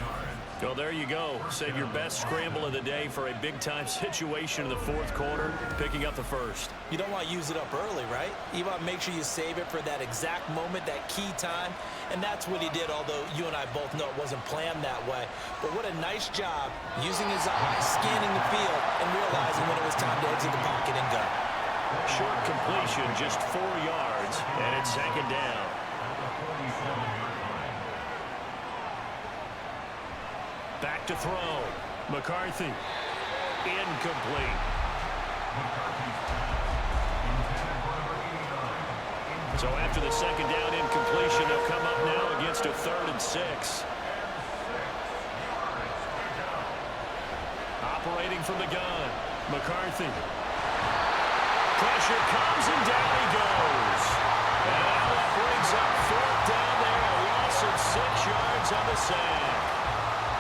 So there you go. Save your best scramble of the day for a big-time situation in the 4th quarter, picking up the 1st. You don't want to use it up early, right? You want to make sure you save it for that exact moment, that key time. And that's what he did, although you and I both know it wasn't planned that way. But what a nice job using his eyes, scanning the field, and realizing when it was time to exit the pocket and go. Short completion, just 4 yards, and it's 2nd down. Back to throw. McCarthy. Incomplete. So after the 2nd down incompletion, they'll come up now against a 3rd and 6. Operating from the gun. McCarthy. Pressure comes and down he goes. And that brings up 4th down there. A loss of 6 yards on the sack.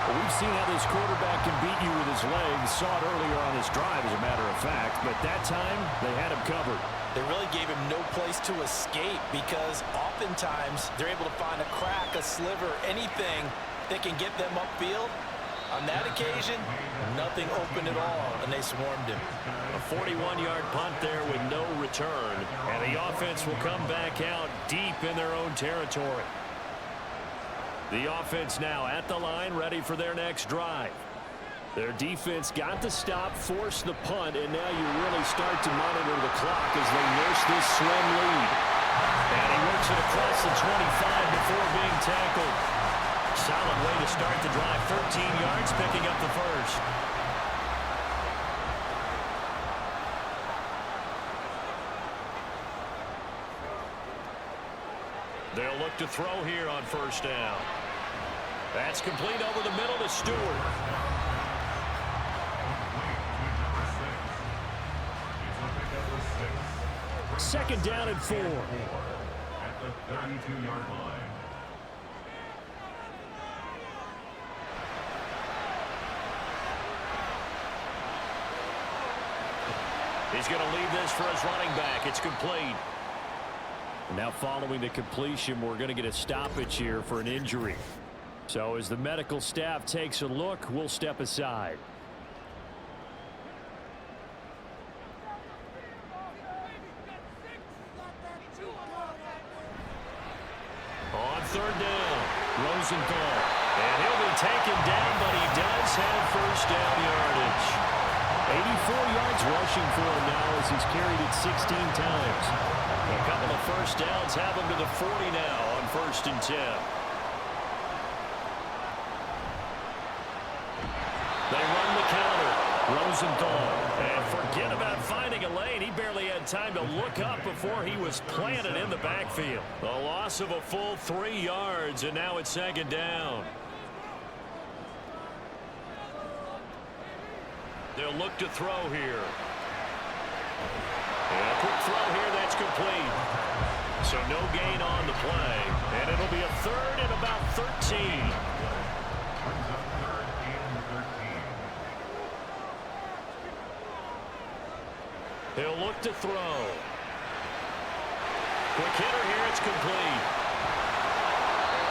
Well, we've seen how this quarterback can beat you with his legs. Saw it earlier on his drive, as a matter of fact. But that time, they had him covered. They really gave him no place to escape because oftentimes they're able to find a crack, a sliver, anything that can get them upfield. On that occasion, nothing open at all, and they swarmed him. A 41-yard punt there with no return. And the offense will come back out deep in their own territory. The offense now at the line, ready for their next drive. Their defense got the stop, forced the punt, and now you really start to monitor the clock as they nurse this slim lead. And he works it across the 25 before being tackled. Solid way to start the drive. 13 yards, picking up the 1st. They'll look to throw here on 1st down. That's complete over the middle to Stewart. Second down and 4. At the 32-yard line. He's going to leave this for his running back. It's complete. Now following the completion, we're going to get a stoppage here for an injury. So as the medical staff takes a look, we'll step aside. On third down, Rosenthal. And he'll be taken down, but he does have first down yardage. 84 yards rushing for him now as he's carried it 16 times. A couple of first downs have him to the 40 now on 1st and 10. They run the counter. Rosenthal. And forget about finding a lane. He barely had time to look up before he was planted in the backfield. A loss of a full 3 yards, and now it's second down. They'll look to throw here. And a quick throw here, that's complete. So no gain on the play. And it'll be a third and about 13. Brings up 3rd and 13. He'll look to throw. Quick hitter here, it's complete.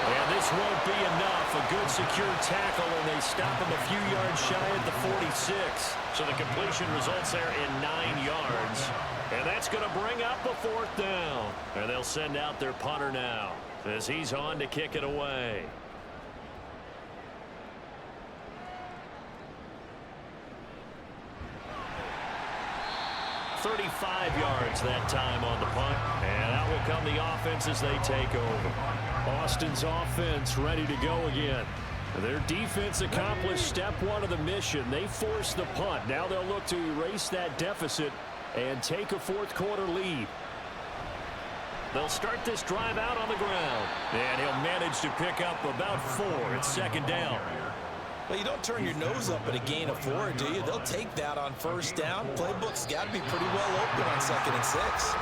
And this won't be enough. A good secure tackle, and they stop him a few yards shy at the 46. So the completion results there in 9 yards. And that's going to bring up a 4th down. And they'll send out their punter now as he's on to kick it away. 35 yards that time on the punt. And out will come the offense as they take over. Austin's offense ready to go again. Their defense accomplished step 1 of the mission. They forced the punt. Now they'll look to erase that deficit and take a 4th quarter lead. They'll start this drive out on the ground. And he'll manage to pick up about 4. It's second down. Well, you don't turn your nose up at a gain of 4, do you? They'll take that on 1st down. Playbook's got to be pretty well open on 2nd and 6.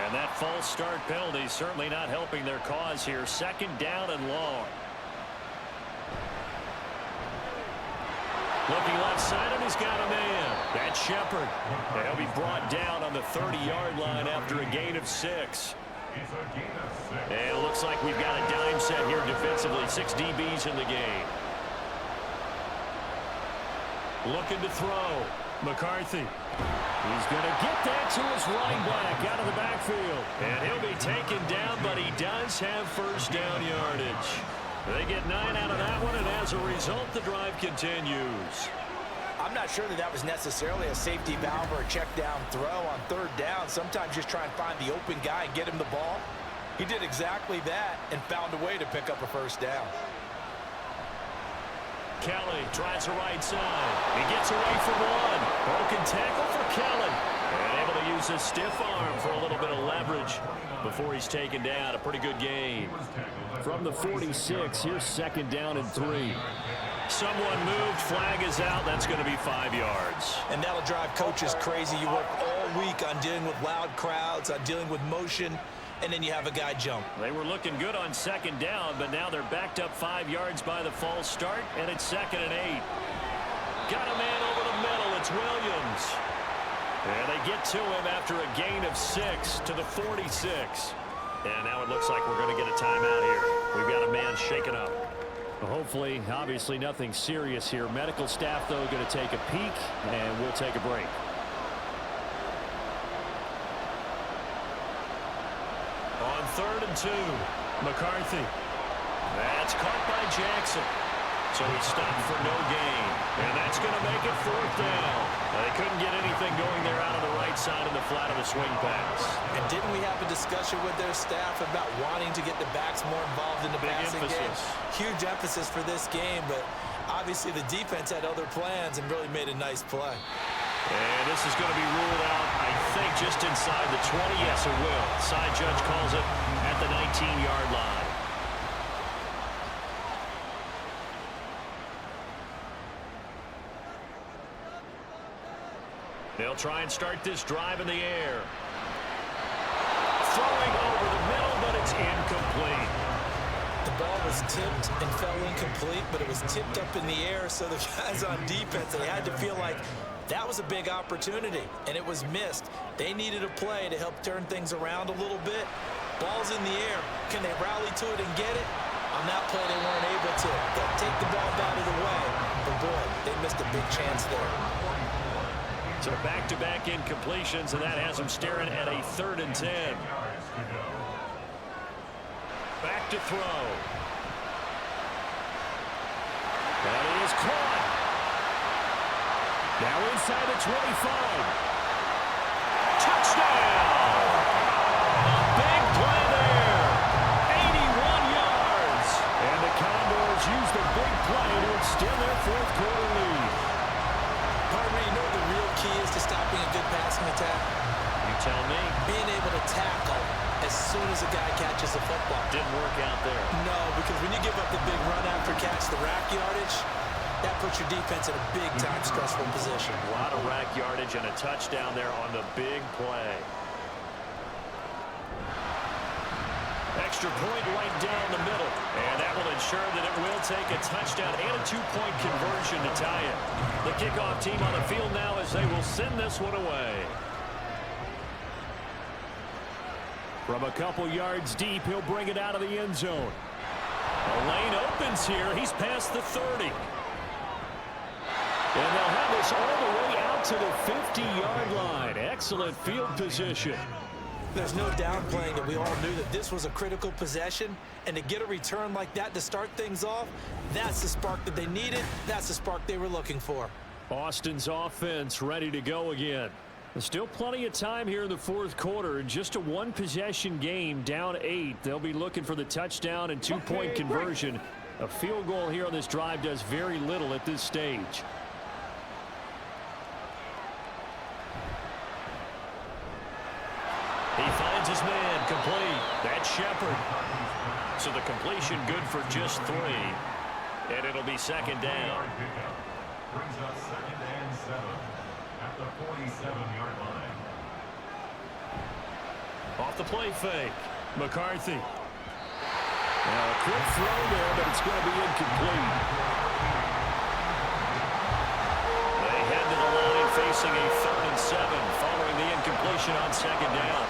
And that false start penalty certainly not helping their cause here. 2nd down and long. Looking left side, and he's got a man. That's Shepard. And he'll be brought down on the 30-yard line after a gain of 6. And it looks like we've got a dime set here defensively. 6 DBs in the game. Looking to throw. McCarthy. He's going to get that to his running back out of the backfield. And he'll be taken down, but he does have first down yardage. They get 9 out of that one, and as a result, the drive continues. I'm not sure that was necessarily a safety valve or a check down throw on 3rd down. Sometimes just try and find the open guy and get him the ball. He did exactly that and found a way to pick up a 1st down. Kelly tries the right side. He gets away from one. Broken tackle for Kelly. And able to use his stiff arm for a little bit of leverage before he's taken down. A pretty good game. From the 46, here's 2nd down and 3. Someone moved. Flag is out. That's going to be 5 yards. And that'll drive coaches crazy. You work all week on dealing with loud crowds, on dealing with motion, and then you have a guy jump. They were looking good on 2nd down, but now they're backed up 5 yards by the false start, and it's 2nd and 8. Got a man over the middle. It's Williams. And they get to him after a gain of 6 to the 46. And now it looks like we're going to get a timeout here. We've got a man shaken up. Hopefully, obviously nothing serious here. Medical staff, though, going to take a peek, and we'll take a break. On 3rd and 2, McCarthy. That's caught by Jackson. So he stopped for no gain. And that's going to make it 4th down. They couldn't get anything going there out of the right side of the flat of the swing pass. And didn't we have a discussion with their staff about wanting to get the backs more involved in the passing game? Huge emphasis for this game, but obviously the defense had other plans and really made a nice play. And this is going to be ruled out, I think, just inside the 20. Yes, it will. Side judge calls it at the 19-yard line. They'll try and start this drive in the air. Throwing over the middle, but it's incomplete. The ball was tipped and fell incomplete, but it was tipped up in the air, so the guys on defense, they had to feel like that was a big opportunity, and it was missed. They needed a play to help turn things around a little bit. Ball's in the air. Can they rally to it and get it? On that play, they weren't able to. They'll take the ball batted away, but boy, they missed a big chance there. So back-to-back incompletions, and that has them staring at a 3rd and 10. Back to throw. That is caught. Now inside the 25. Touchdown! A big play there. 81 yards. And the Condors use the big play to extend their 4th quarter lead. Partner, you know the real key is to stopping a good passing attack? You tell me. Being able to tackle as soon as a guy catches the football. Didn't work out there. No, because when you give up the big run after catch, the rack yardage, that puts your defense in a big-time stressful position. A lot of rack yardage and a touchdown there on the big play. Extra point right down the middle. And that will ensure that it will take a touchdown and a 2-point conversion to tie it. The kickoff team on the field now as they will send this one away. From a couple yards deep, he'll bring it out of the end zone. A lane opens here. He's past the 30. And they'll have this all the way out to the 50-yard line. Excellent field position. There's no downplaying that we all knew that this was a critical possession, and to get a return like that to start things off, that's the spark that they needed. That's the spark they were looking for. Austin's offense ready to go again. There's still plenty of time here in the 4th quarter. Just a 1-possession game, down 8. They'll be looking for the touchdown and 2-point conversion. A field goal here on this drive does very little at this stage. He finds his man complete. That's Shepard. So the completion good for just 3. And it'll be 2nd down. Brings us 2nd and 7 at the 47-yard line. Off the play fake. McCarthy. Now a quick throw there, but it's going to be incomplete. They head to the line facing a 3rd and 7 following the incompletion on 2nd down.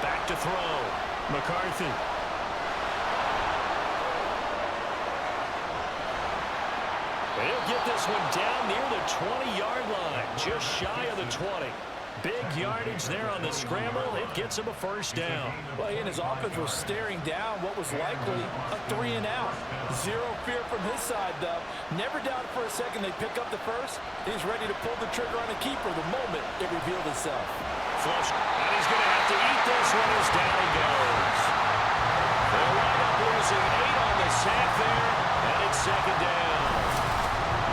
Back to throw. McCarthy. He'll get this one down near the 20-yard line, just shy of the 20. Big yardage there on the scramble. It gets him a 1st down. Well, he and his offense were staring down what was likely a 3-and-out. Zero fear from his side, though. Never doubted for a second they pick up the first. He's ready to pull the trigger on a keeper the moment it revealed itself. Flush, and he's going to have to eat this one as down he goes. They'll wind up losing 8 on the sack there, and it's 2nd down.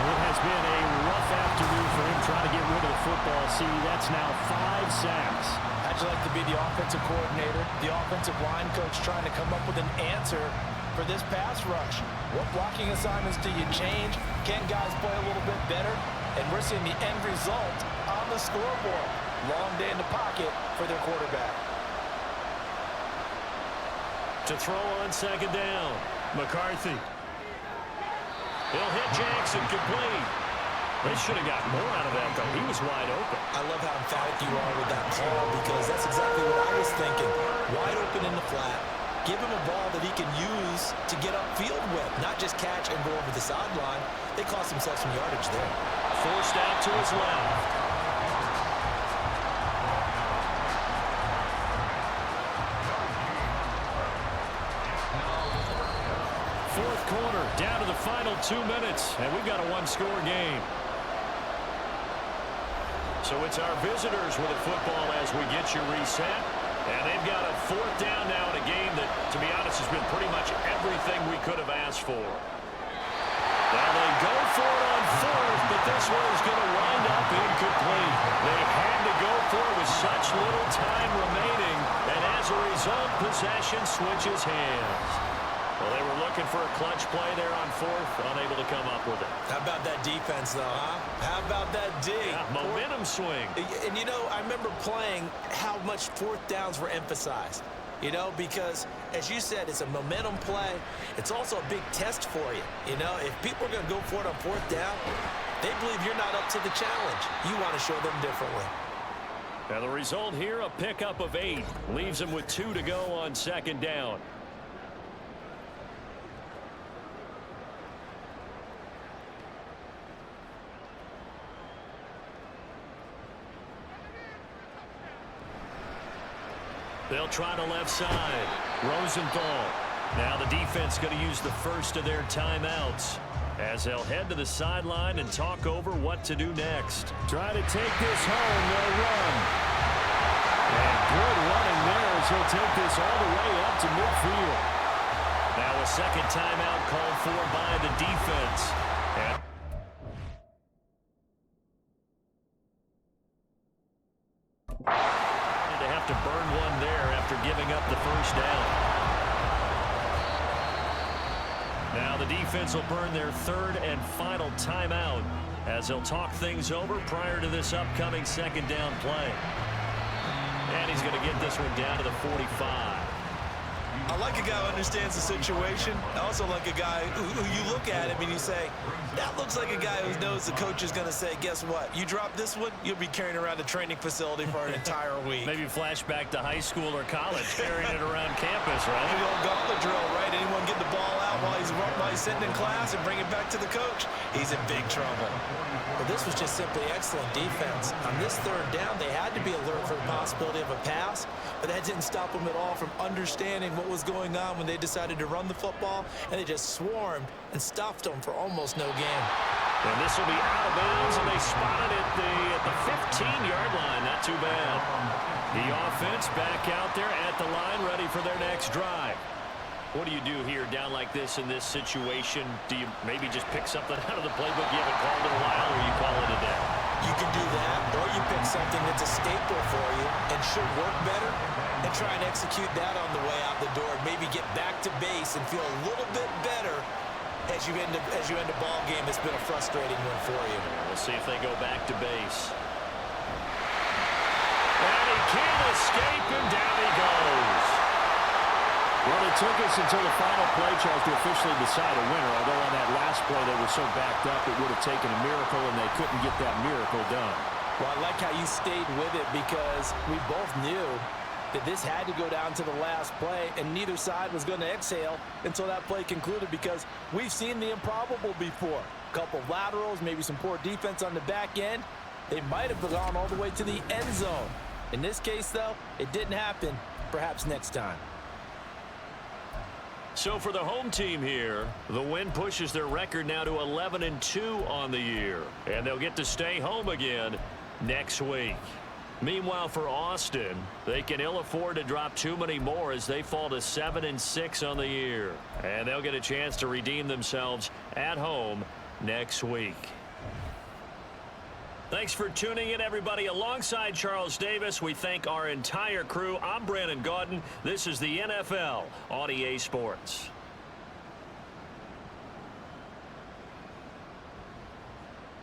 It has been a rough afternoon for him trying to get rid of the football. See, that's now 5 sacks. How'd you like to be the offensive coordinator, the offensive line coach trying to come up with an answer for this pass rush? What blocking assignments do you change? Can guys play a little bit better? And we're seeing the end result on the scoreboard. Long day in the pocket for their quarterback. To throw on 2nd down. McCarthy. He'll hit Jackson complete. They should have got more out of that, though. He was wide open. I love how emphatic you are with that call, because that's exactly what I was thinking. Wide open in the flat. Give him a ball that he can use to get upfield with, not just catch and go over the sideline. They cost themselves some yardage there. Forced out to his left. Fourth quarter, down to the final 2 minutes, and we've got a 1-score game. So it's our visitors with the football as we get you reset. And they've got a 4th down now in a game that, to be honest, has been pretty much everything we could have asked for. Now they go for it on 4th, but this one is going to wind up possession switches hands. Well, they were looking for a clutch play there on fourth, unable to come up with it. How about that defense, though, huh? How about that D? Yeah, momentum swing. And, you know, I remember playing how much fourth downs were emphasized. You know, because, as you said, it's a momentum play. It's also a big test for you. You know, if people are going to go for it on fourth down, they believe you're not up to the challenge. You want to show them differently. And the result here, a pickup of 8. Leaves them with 2 to go on second down. They'll try to left side. Rosenthal. Now the defense going to use the first of their timeouts as they'll head to the sideline and talk over what to do next. Try to take this home. They'll run. And good running there as he'll take this all the way up to midfield. Now a second timeout called for by the defense. And to have to burn one there after giving up the first down. Now the defense will burn their third and final timeout as they'll talk things over prior to this upcoming second down play. And he's going to get this one down to the 45. I like a guy who understands the situation. I also like a guy who you look at him and you say, that looks like a guy who knows the coach is going to say, guess what? You drop this one, you'll be carrying around a training facility for an entire week. Maybe flashback to high school or college, carrying it around campus, right? The old gauntlet drill, right? Anyone get the ball out while he's sitting in class and bring it back to the coach? He's in big trouble. But this was just simply excellent defense. On this third down, they had to be alert for the possibility of a pass, but that didn't stop them at all from understanding what was going on when they decided to run the football, and they just swarmed and stuffed them for almost no gain. And this will be out of bounds, and they spotted it at the 15-yard line. Not too bad. The offense back out there at the line, ready for their next drive. What do you do here down like this in this situation? Do you maybe just pick something out of the playbook you haven't called in a while, or you call it a day? You can do that, or you pick something that's a staple for you and should work better, and try and execute that on the way out the door. Maybe get back to base and feel a little bit better as you end a ball game that's been a frustrating one for you. We'll see if they go back to base. And he can't escape, and down he goes. Well, it took us until the final play, Charles, to officially decide a winner. Although on that last play they were so backed up, it would have taken a miracle, and they couldn't get that miracle done. Well, I like how you stayed with it because we both knew that this had to go down to the last play, and neither side was going to exhale until that play concluded because we've seen the improbable before. A couple laterals, maybe some poor defense on the back end. They might have gone all the way to the end zone. In this case, though, it didn't happen. Perhaps next time. So for the home team here, the win pushes their record now to 11-2 on the year. And they'll get to stay home again next week. Meanwhile, for Austin, they can ill afford to drop too many more as they fall to 7-6 on the year. And they'll get a chance to redeem themselves at home next week. Thanks for tuning in, everybody. Alongside Charles Davis, we thank our entire crew. I'm Brandon Gaudin. This is the NFL on EA Sports.